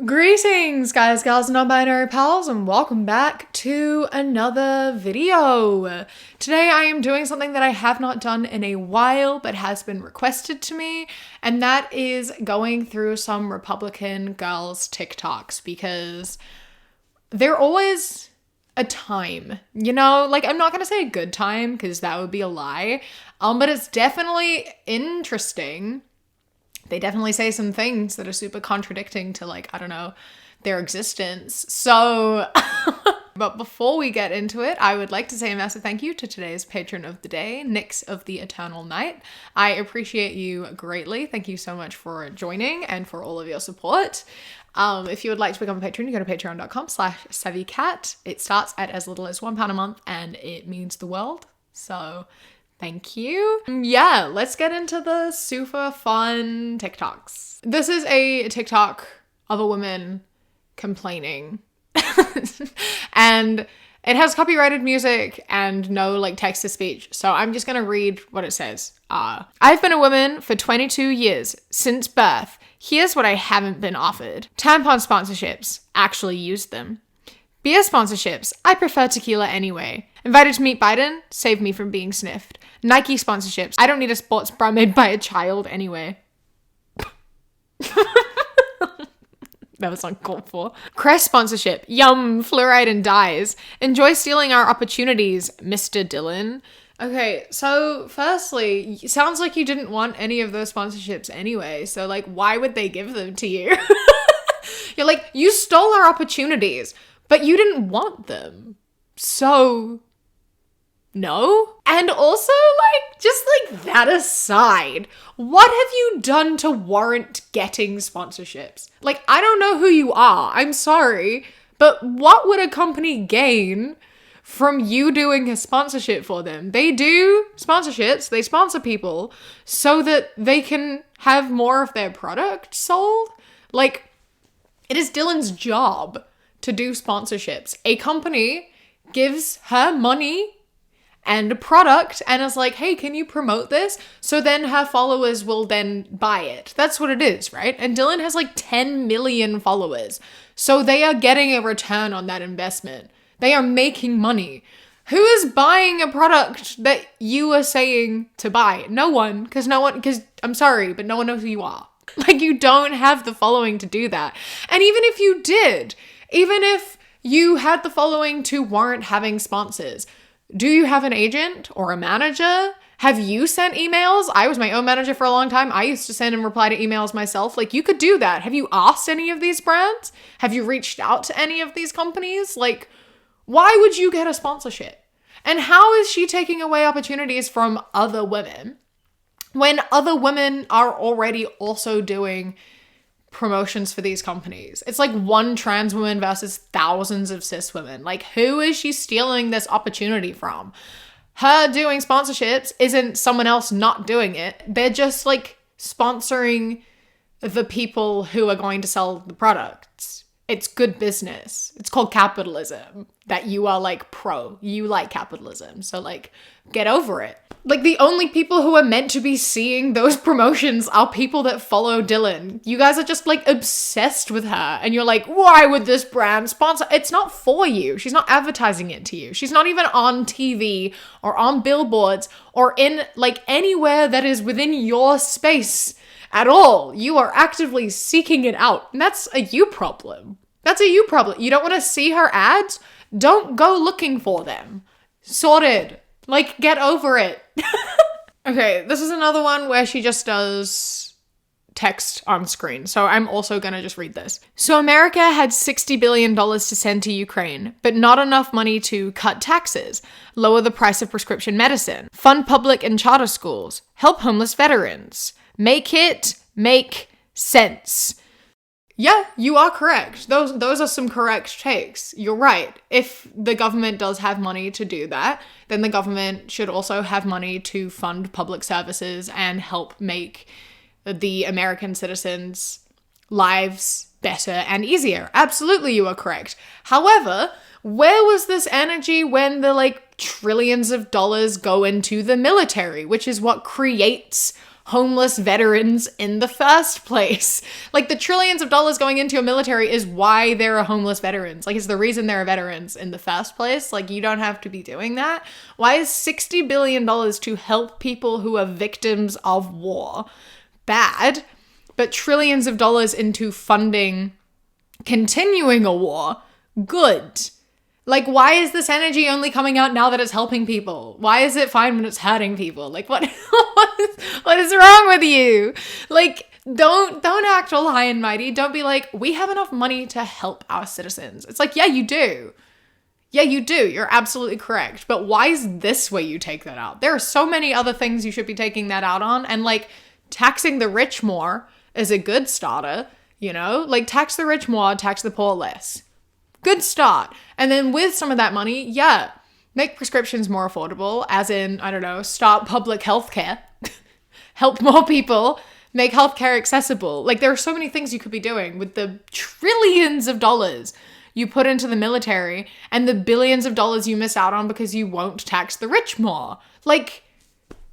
Greetings, guys, gals, non-binary pals, and welcome back to another video. Today I am doing something that I have not done in a while, but has been requested to me, and that is going through some Republican girls' TikToks, because they're always a time, you know? Like, I'm not gonna say a good time, because that would be a lie, but it's definitely interesting. They definitely say some things that are super contradicting to, like, I don't know, their existence. So, but before we get into it, I would like to say a massive thank you to today's patron of the day, Nyx of the Eternal Night. I appreciate you greatly. Thank you so much for joining and for all of your support. If you would like to become a patron, you go to patreon.com/savvycat. It starts at as little as £1 a month and it means the world. So thank you. Yeah, let's get into the super fun TikToks. This is a TikTok of a woman complaining. And it has copyrighted music and no like text to speech. So I'm just gonna read what it says. I've been a woman for 22 years, since birth. Here's what I haven't been offered. Tampon sponsorships. Actually used them. Beer sponsorships. I prefer tequila anyway. Invited to meet Biden. Saved me from being sniffed. Nike sponsorships. I don't need a sports bra made by a child anyway. That was uncalled for. Crest sponsorship. Yum, fluoride and dyes. Enjoy stealing our opportunities, Mr. Dylan. Okay, so firstly, sounds like you didn't want any of those sponsorships anyway, so like, why would they give them to you? You're like, you stole our opportunities, but you didn't want them. So, no? And also, like, just like that aside, what have you done to warrant getting sponsorships? Like, I don't know who you are, I'm sorry, but what would a company gain from you doing a sponsorship for them? They do sponsorships, they sponsor people so that they can have more of their product sold. Like, it is Dylan's job to do sponsorships. A company gives her money and a product and is like, hey, can you promote this? So then her followers will then buy it. That's what it is, right? And Dylan has like 10 million followers. So they are getting a return on that investment. They are making money. Who is buying a product that you are saying to buy? No one, because I'm sorry, but no one knows who you are. Like, you don't have the following to do that. And even if you did, even if you had the following to warrant having sponsors, do you have an agent or a manager? Have you sent emails? I was my own manager for a long time. I used to send and reply to emails myself. Like, you could do that. Have you asked any of these brands? Have you reached out to any of these companies? Like, why would you get a sponsorship? And how is she taking away opportunities from other women when other women are already also doing promotions for these companies? It's like one trans woman versus thousands of cis women. Like, who is she stealing this opportunity from? Her doing sponsorships isn't someone else not doing it. They're just like sponsoring the people who are going to sell the products. It's good business. It's called capitalism, that you are like pro. You like capitalism. So like, get over it. Like, the only people who are meant to be seeing those promotions are people that follow Dylan. You guys are just like obsessed with her. And you're like, why would this brand sponsor? It's not for you. She's not advertising it to you. She's not even on TV or on billboards or in like anywhere that is within your space at all. You are actively seeking it out. And that's a you problem. That's a you problem. You don't want to see her ads? Don't go looking for them. Sorted. Like, get over it. Okay, this is another one where she just does text on screen. So I'm also gonna just read this. So America had $60 billion to send to Ukraine, but not enough money to cut taxes, lower the price of prescription medicine, fund public and charter schools, help homeless veterans. Make it make sense. Yeah, you are correct. Those are some correct takes. You're right. If the government does have money to do that, then the government should also have money to fund public services and help make the American citizens' lives better and easier. Absolutely, you are correct. However, where was this energy when the like trillions of dollars go into the military, which is what creates homeless veterans in the first place. Like, the trillions of dollars going into your military is why there are homeless veterans. Like, it's the reason there are veterans in the first place. Like, you don't have to be doing that. Why is $60 billion to help people who are victims of war bad, but trillions of dollars into funding continuing a war good? Like, why is this energy only coming out now that it's helping people? Why is it fine when it's hurting people? Like, what is wrong with you? Like, don't act all high and mighty. Don't be like, we have enough money to help our citizens. It's like, yeah, you do. Yeah, you do. You're absolutely correct. But why is this where you take that out? There are so many other things you should be taking that out on. And like, taxing the rich more is a good starter, you know? Like, tax the rich more, tax the poor less. Good start. And then with some of that money, yeah, make prescriptions more affordable, as in, I don't know, start public healthcare, help more people, make healthcare accessible. Like, there are so many things you could be doing with the trillions of dollars you put into the military and the billions of dollars you miss out on because you won't tax the rich more. Like,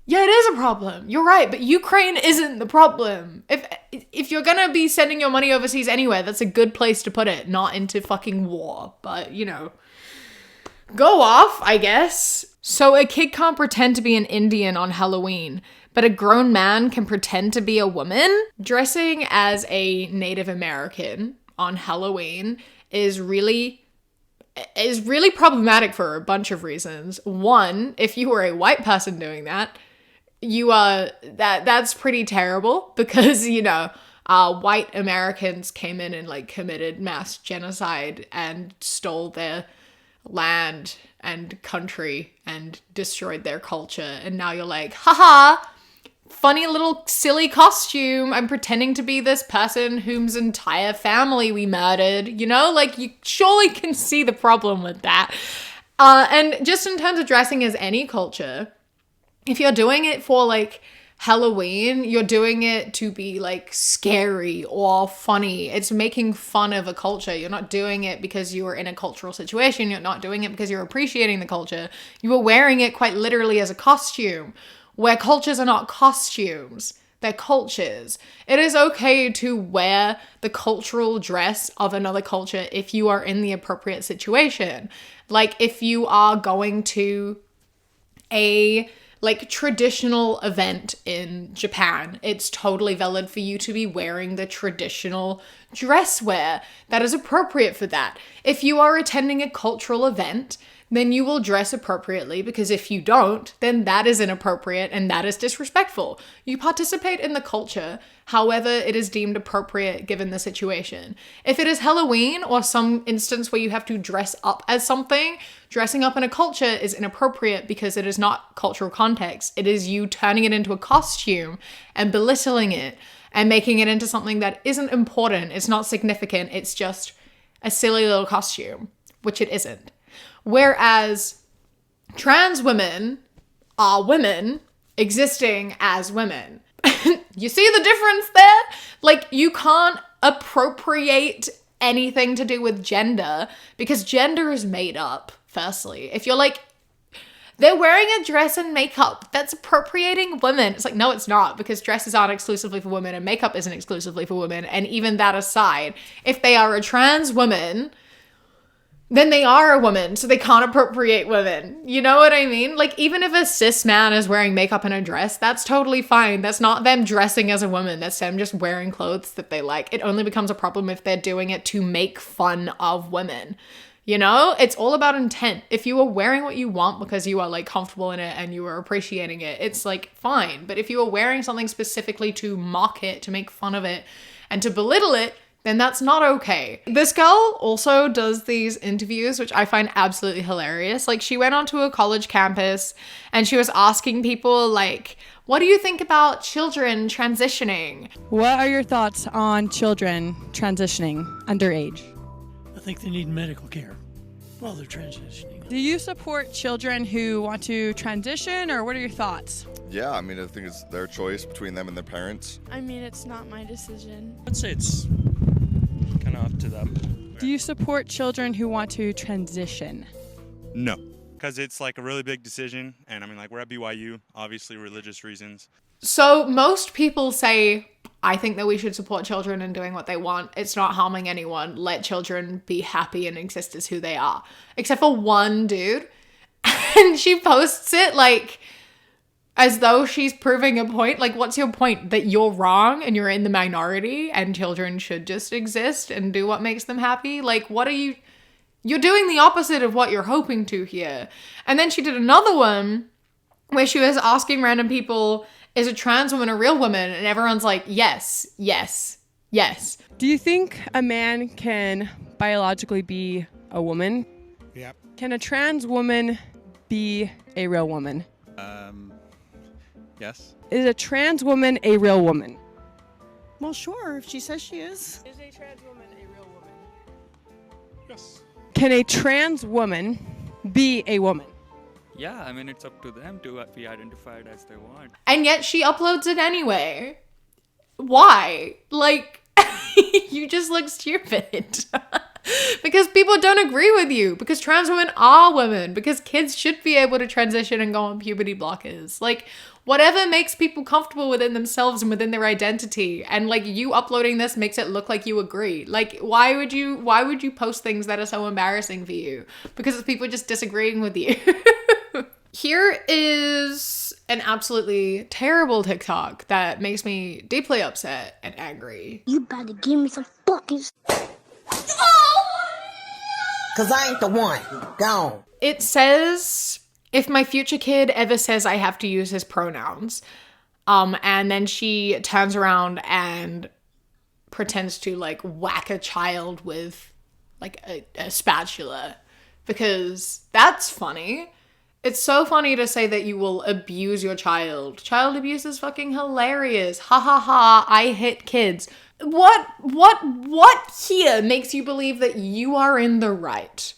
yeah, it is a problem. You're right, but Ukraine isn't the problem. If you're gonna be sending your money overseas anywhere, that's a good place to put it, not into fucking war. But, you know, go off, I guess. So a kid can't pretend to be an Indian on Halloween, but a grown man can pretend to be a woman? Dressing as a Native American on Halloween is really problematic for a bunch of reasons. One, if you were a white person doing that, that's pretty terrible because, you know, white Americans came in and like committed mass genocide and stole their land and country and destroyed their culture. And now you're like, haha, funny little silly costume. I'm pretending to be this person whose entire family we murdered, you know? Like, you surely can see the problem with that. And just in terms of dressing as any culture, if you're doing it for like Halloween, you're doing it to be like scary or funny. It's making fun of a culture. You're not doing it because you are in a cultural situation. You're not doing it because you're appreciating the culture. You are wearing it quite literally as a costume, where cultures are not costumes. They're cultures. It is okay to wear the cultural dress of another culture if you are in the appropriate situation. Like, if you are going to a like traditional event in Japan, it's totally valid for you to be wearing the traditional dress wear that is appropriate for that. If you are attending a cultural event, then you will dress appropriately, because if you don't, then that is inappropriate and that is disrespectful. You participate in the culture however it is deemed appropriate given the situation. If it is Halloween or some instance where you have to dress up as something, dressing up in a culture is inappropriate because it is not cultural context. It is you turning it into a costume and belittling it and making it into something that isn't important. It's not significant. It's just a silly little costume, which it isn't. Whereas trans women are women existing as women. You see the difference there? Like, you can't appropriate anything to do with gender because gender is made up, firstly. If you're like, they're wearing a dress and makeup, that's appropriating women. It's like, no, it's not, because dresses aren't exclusively for women and makeup isn't exclusively for women. And even that aside, if they are a trans woman, then they are a woman, so they can't appropriate women. You know what I mean? Like, even if a cis man is wearing makeup and a dress, that's totally fine. That's not them dressing as a woman. That's them just wearing clothes that they like. It only becomes a problem if they're doing it to make fun of women. You know? It's all about intent. If you are wearing what you want because you are, like, comfortable in it and you are appreciating it, it's, like, fine. But if you are wearing something specifically to mock it, to make fun of it, and to belittle it, then that's not okay. This girl also does these interviews, which I find absolutely hilarious. Like, she went onto a college campus and she was asking people, like, what do you think about children transitioning? What are your thoughts on children transitioning underage? I think they need medical care while they're transitioning. Do you support children who want to transition, or what are your thoughts? Yeah, I mean, I think it's their choice between them and their parents. I mean, it's not my decision. I'd say it's kind of up to them. Do you support children who want to transition? No. Because it's like a really big decision, and I mean, like, we're at BYU, obviously religious reasons. So most people say, I think that we should support children in doing what they want. It's not harming anyone. Let children be happy and exist as who they are. Except for one dude. And she posts it like as though she's proving a point. Like, what's your point? That you're wrong and you're in the minority and children should just exist and do what makes them happy? Like, what are you... You're doing the opposite of what you're hoping to here. And then she did another one where she was asking random people, is a trans woman a real woman? And everyone's like, yes, yes, yes. Do you think a man can biologically be a woman? Yep. Can a trans woman be a real woman? Yes. Is a trans woman a real woman? Well, sure, if she says she is. Is a trans woman a real woman? Yes. Can a trans woman be a woman? Yeah, I mean, it's up to them to be identified as they want. And yet she uploads it anyway. Why? Like, you just look stupid. Because people don't agree with you. Because trans women are women. Because kids should be able to transition and go on puberty blockers. Like, whatever makes people comfortable within themselves and within their identity. And like, you uploading this makes it look like you agree. Like, why would you post things that are so embarrassing for you? Because it's people just disagreeing with you. Here is an absolutely terrible TikTok that makes me deeply upset and angry. You better give me some fucking... Cause I ain't the one. Gone. It says, if my future kid ever says I have to use his pronouns, and then she turns around and pretends to like whack a child with like a spatula, because that's funny. It's so funny to say that you will abuse your child. Child abuse is fucking hilarious. Ha ha ha, I hit kids. What here makes you believe that you are in the right?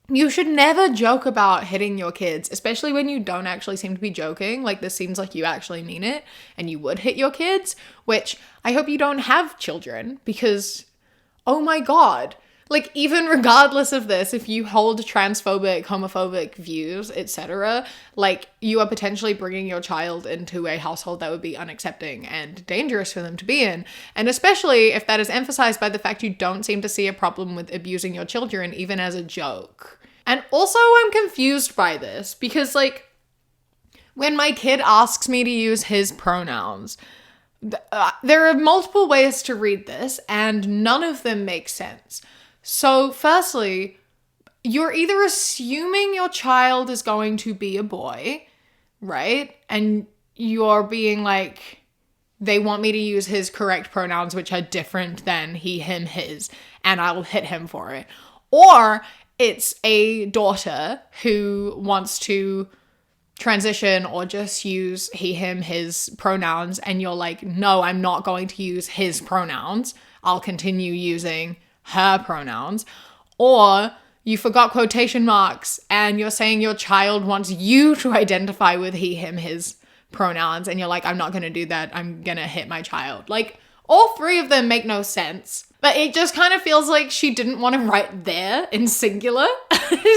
You should never joke about hitting your kids, especially when you don't actually seem to be joking. Like, this seems like you actually mean it and you would hit your kids, which I hope you don't have children because, oh my God. Like, even regardless of this, if you hold transphobic, homophobic views, etc., like, you are potentially bringing your child into a household that would be unaccepting and dangerous for them to be in. And especially if that is emphasized by the fact you don't seem to see a problem with abusing your children, even as a joke. And also, I'm confused by this because, like, when my kid asks me to use his pronouns, there are multiple ways to read this, and none of them make sense. So, firstly, you're either assuming your child is going to be a boy, right? And you're being like, they want me to use his correct pronouns, which are different than he, him, his, and I'll hit him for it. Or it's a daughter who wants to transition or just use he, him, his pronouns, and you're like, no, I'm not going to use his pronouns. I'll continue using her pronouns. Or you forgot quotation marks and you're saying your child wants you to identify with he, him, his pronouns, and you're like, I'm not going to do that. I'm going to hit my child. Like, all three of them make no sense. But it just kind of feels like she didn't want to write there in singular.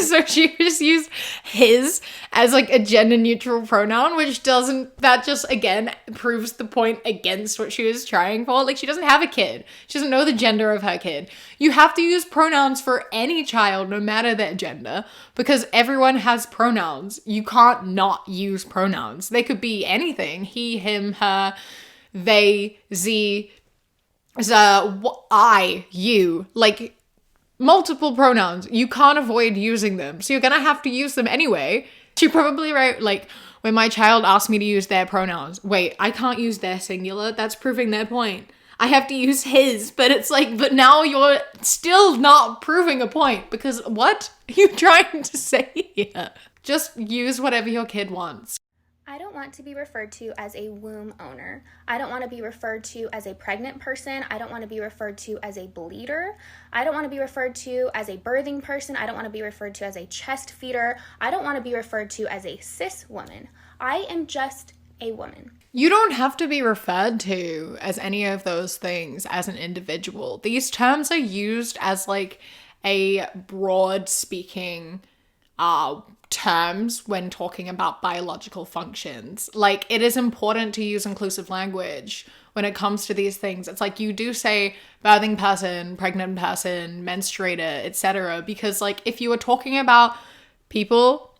So she just used his as like a gender neutral pronoun, which that just again proves the point against what she was trying for. Like, she doesn't have a kid. She doesn't know the gender of her kid. You have to use pronouns for any child, no matter their gender, because everyone has pronouns. You can't not use pronouns. They could be anything. He, him, her, they, ze, I, you, like multiple pronouns. You can't avoid using them. So you're gonna have to use them anyway. She probably wrote, like, when my child asked me to use their pronouns. Wait, I can't use their singular? That's proving their point. I have to use his, but it's like, but now you're still not proving a point because what are you trying to say here? Just use whatever your kid wants. I don't want to be referred to as a womb owner. I don't want to be referred to as a pregnant person. I don't want to be referred to as a bleeder. I don't want to be referred to as a birthing person. I don't want to be referred to as a chest feeder. I don't want to be referred to as a cis woman. I am just a woman. You don't have to be referred to as any of those things as an individual. These terms are used as like a broad speaking terms when talking about biological functions. Like, it is important to use inclusive language when it comes to these things. It's like, you do say birthing person, pregnant person, menstruator, etc. Because, like, if you are talking about people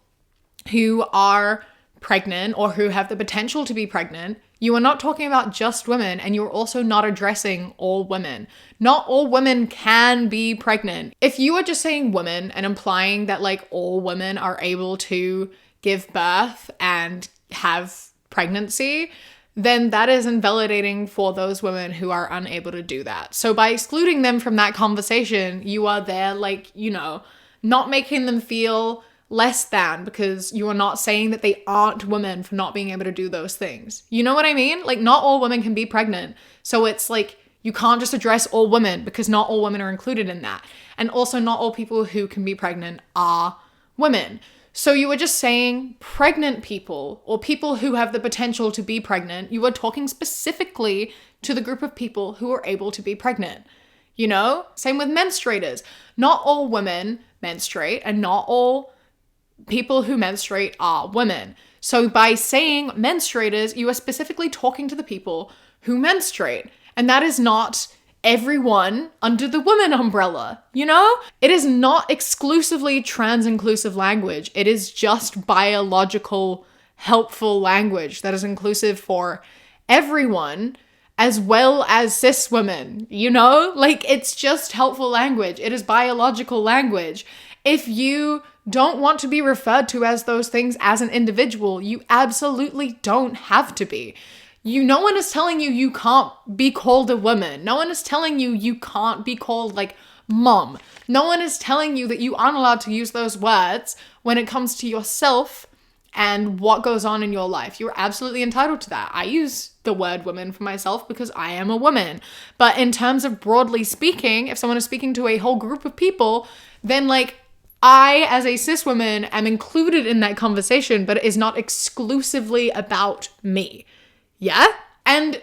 who are pregnant or who have the potential to be pregnant, you are not talking about just women, and you're also not addressing all women. Not all women can be pregnant. If you are just saying women and implying that like all women are able to give birth and have pregnancy, then that is invalidating for those women who are unable to do that. So by excluding them from that conversation, you are there, like, you know, not making them feel less than because you are not saying that they aren't women for not being able to do those things. You know what I mean? Like, not all women can be pregnant. So it's like, you can't just address all women because not all women are included in that. And also not all people who can be pregnant are women. So you were just saying pregnant people or people who have the potential to be pregnant. You were talking specifically to the group of people who are able to be pregnant. You know? Same with menstruators. Not all women menstruate, and not all people who menstruate are women. So by saying menstruators, you are specifically talking to the people who menstruate. And that is not everyone under the women umbrella, you know? It is not exclusively trans-inclusive language. It is just biological, helpful language that is inclusive for everyone, as well as cis women, you know? Like, it's just helpful language. It is biological language. If you don't want to be referred to as those things as an individual, you absolutely don't have to be. No one is telling you you can't be called a woman. No one is telling you you can't be called, like, mom. No one is telling you that you aren't allowed to use those words when it comes to yourself and what goes on in your life. You're absolutely entitled to that. I use the word woman for myself because I am a woman. But in terms of broadly speaking, if someone is speaking to a whole group of people, then, like, I, as a cis woman, am included in that conversation, but it is not exclusively about me. Yeah? And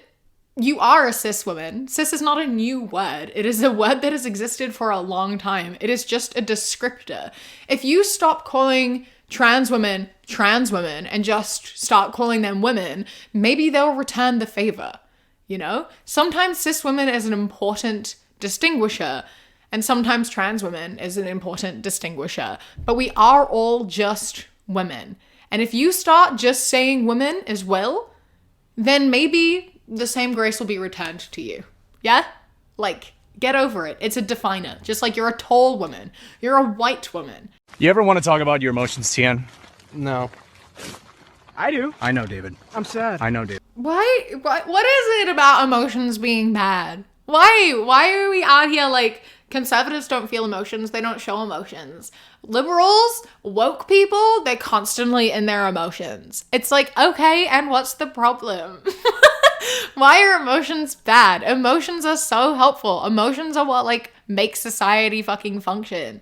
you are a cis woman. Cis is not a new word. It is a word that has existed for a long time. It is just a descriptor. If you stop calling trans women and just start calling them women, maybe they'll return the favor, you know? Sometimes cis women is an important distinguisher, and sometimes trans women is an important distinguisher, but we are all just women. And if you start just saying women as well, then maybe the same grace will be returned to you. Yeah? Like, get over it. It's a definer. Just like you're a tall woman. You're a white woman. You ever want to talk about your emotions, Tian? No. I do. I know, David. I'm sad. I know, David. What is it about emotions being bad? Why are we out here like, conservatives don't feel emotions, they don't show emotions. Liberals, woke people, they're constantly in their emotions. It's like, okay, and what's the problem? Why are emotions bad? Emotions are so helpful. Emotions are what, like, make society fucking function.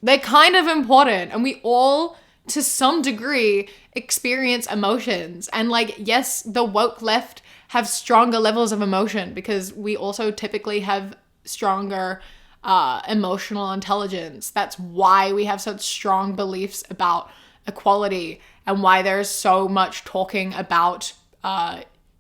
They're kind of important, and we all, to some degree, experience emotions. And, like, yes, the woke left have stronger levels of emotion because we also typically have stronger emotional intelligence. That's why we have such strong beliefs about equality and why there's so much talking about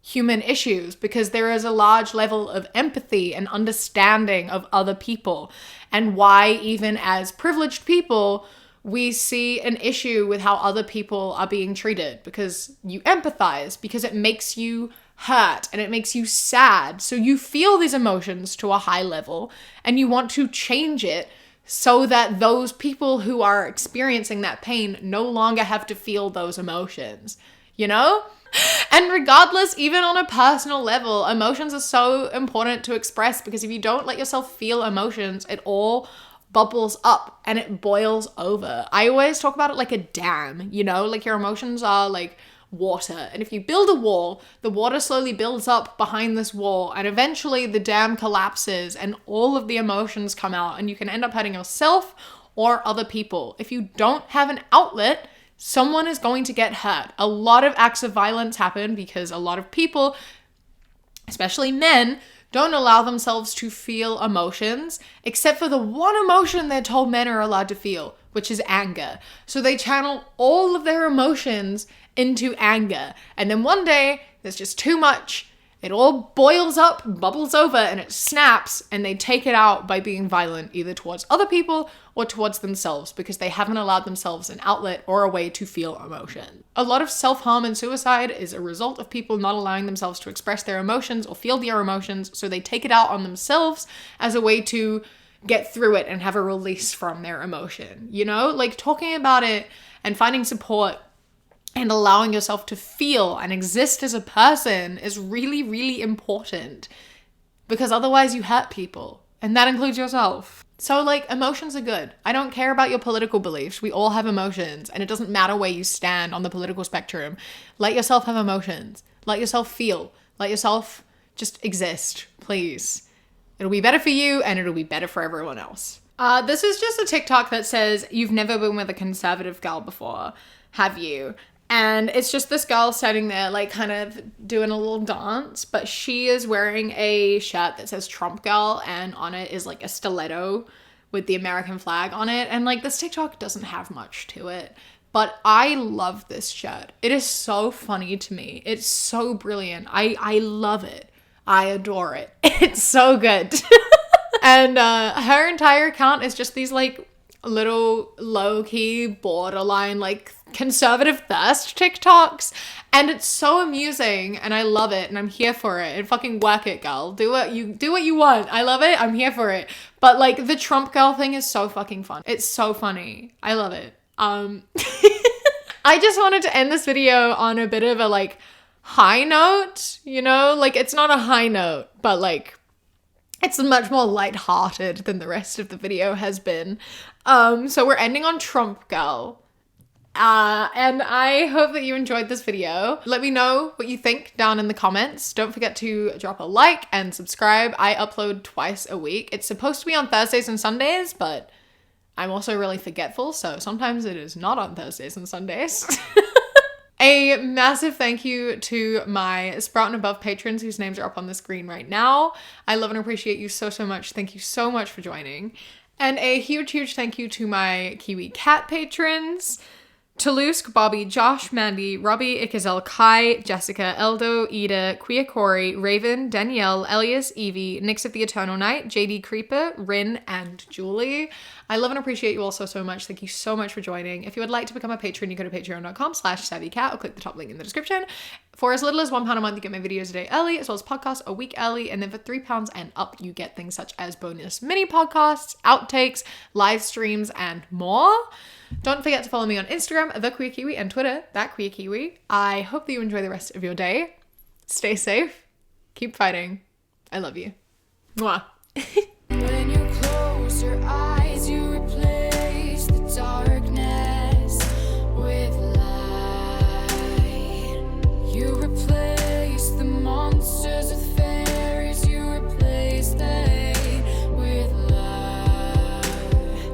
human issues, because there is a large level of empathy and understanding of other people, and why even as privileged people we see an issue with how other people are being treated, because you empathize, because it makes you hurt and it makes you sad. So you feel these emotions to a high level and you want to change it so that those people who are experiencing that pain no longer have to feel those emotions, you know? And regardless, even on a personal level, emotions are so important to express, because if you don't let yourself feel emotions, it all bubbles up and it boils over. I always talk about it like a dam, you know? Like, your emotions are like water, and if you build a wall, the water slowly builds up behind this wall, and eventually the dam collapses and all of the emotions come out, and you can end up hurting yourself or other people. If you don't have an outlet, someone is going to get hurt. A lot of acts of violence happen because a lot of people, especially men, don't allow themselves to feel emotions, except for the one emotion they're told men are allowed to feel, which is anger. So they channel all of their emotions into anger. And then one day, there's just too much. It all boils up, bubbles over, and it snaps, and they take it out by being violent, either towards other people or towards themselves, because they haven't allowed themselves an outlet or a way to feel emotion. A lot of self-harm and suicide is a result of people not allowing themselves to express their emotions or feel their emotions, so they take it out on themselves as a way to get through it and have a release from their emotion. You know, like talking about it and finding support and allowing yourself to feel and exist as a person is really, really important, because otherwise you hurt people, and that includes yourself. So like, emotions are good. I don't care about your political beliefs. We all have emotions, and it doesn't matter where you stand on the political spectrum. Let yourself have emotions. Let yourself feel. Let yourself just exist, please. It'll be better for you, and it'll be better for everyone else. This is just a TikTok that says, "You've never been with a conservative girl before, have you?" And it's just this girl sitting there, like, kind of doing a little dance, but she is wearing a shirt that says Trump Girl, and on it is, like, a stiletto with the American flag on it. And, like, this TikTok doesn't have much to it, but I love this shirt. It is so funny to me. It's so brilliant. I love it. I adore it. It's so good. And her entire account is just these, like, little low-key, borderline, like, conservative thirst TikToks, and it's so amusing, and I love it, and I'm here for it. And fucking work it, girl. Do what you want. I love it. I'm here for it. But like, the Trump girl thing is so fucking fun. It's so funny. I love it. I just wanted to end this video on a bit of a like high note, you know? Like, it's not a high note, but like, it's much more lighthearted than the rest of the video has been. So we're ending on Trump girl. And I hope that you enjoyed this video. Let me know what you think down in the comments. Don't forget to drop a like and subscribe. I upload twice a week. It's supposed to be on Thursdays and Sundays, but I'm also really forgetful, so sometimes it is not on Thursdays and Sundays. A massive thank you to my Sprout and Above patrons whose names are up on the screen right now. I love and appreciate you so, so much. Thank you so much for joining. And a huge, huge thank you to my Kiwi Cat patrons. Toulouse, Bobby, Josh, Mandy, Robbie, Ikazel, Kai, Jessica, Eldo, Ida, Queer Corey, Raven, Danielle, Elias, Evie, Nix of the Eternal Night, JD Creeper, Rin, and Julie. I love and appreciate you all so, so much. Thank you so much for joining. If you would like to become a patron, you go to patreon.com/savvycat or click the top link in the description. For as little as £1 a month, you get my videos a day early, as well as podcasts a week early. And then for £3 and up, you get things such as bonus mini podcasts, outtakes, live streams, and more. Don't forget to follow me on Instagram, The Queer Kiwi, and Twitter, That Queer Kiwi. I hope that you enjoy the rest of your day. Stay safe. Keep fighting. I love you. Mwah.